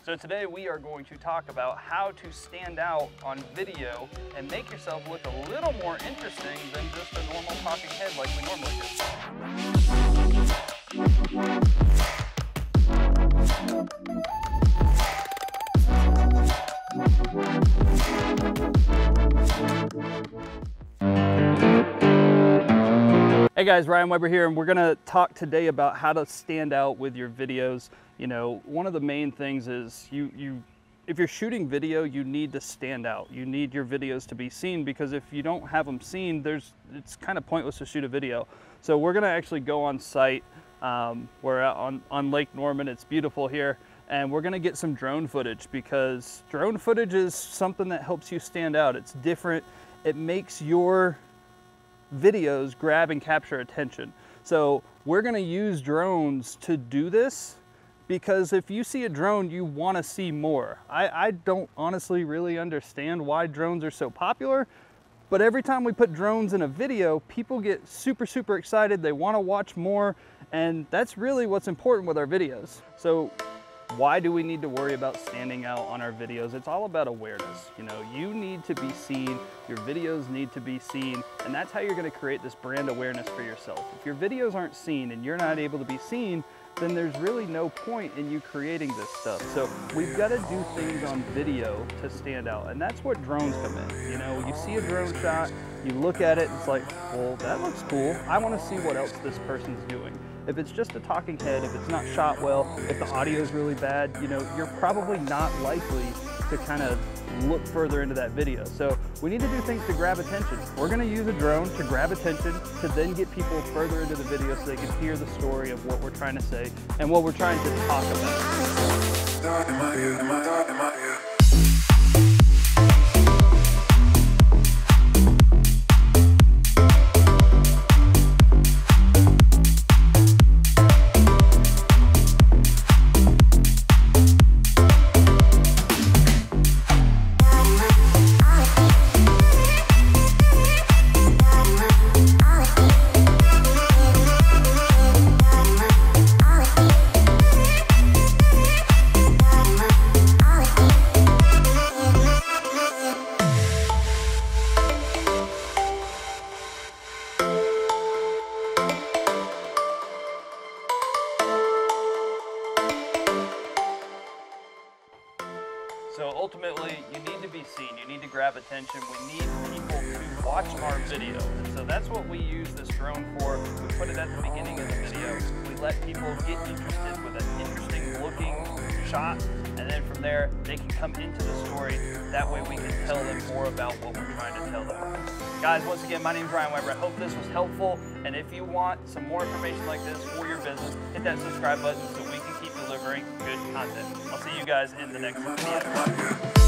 So today we are going to talk about how to stand out on video and make yourself look a little more interesting than just a normal talking head like we normally do. Hey guys, Ryan Weber here, and we're gonna talk today about how to stand out with your videos. You know, one of the main things is if you're shooting video, you need to stand out. You need your videos to be seen, because if you don't have them seen, it's kind of pointless to shoot a video. So we're gonna actually go on site. We're out on Lake Norman. It's beautiful here. And we're gonna get some drone footage, because drone footage is something that helps you stand out. It's different. It makes your videos grab and capture attention. So we're gonna use drones to do this, because if you see a drone, you wanna see more. I don't honestly really understand why drones are so popular, but every time we put drones in a video, people get super, super excited. They wanna watch more, and that's really what's important with our videos. So why do we need to worry about standing out on our videos? It's all about awareness. You know, you need to be seen, your videos need to be seen, and that's how you're gonna create this brand awareness for yourself. If your videos aren't seen and you're not able to be seen, then there's really no point in you creating this stuff. So we've got to do things on video to stand out, and that's what drones come in. You know, you see a drone shot, you look at it, it's like, well, that looks cool. I want to see what else this person's doing. If it's just a talking head, if it's not shot well, if the audio is really bad, you know, you're probably not likely to kind of look further into that video. So we need to do things to grab attention. We're going to use a drone to grab attention, to then get people further into the video so they can hear the story of what we're trying to say and what we're trying to talk about. So ultimately, you need to be seen, you need to grab attention, we need people to watch our video. And so that's what we use this drone for. We put it at the beginning of the video. We let people get interested with an interesting looking shot, and then from there, they can come into the story. That way we can tell them more about what we're trying to tell them. Guys, once again, my name is Ryan Weber. I hope this was helpful, and if you want some more information like this for your business, hit that subscribe button so we can keep delivering good content. I'll see you guys in the next video.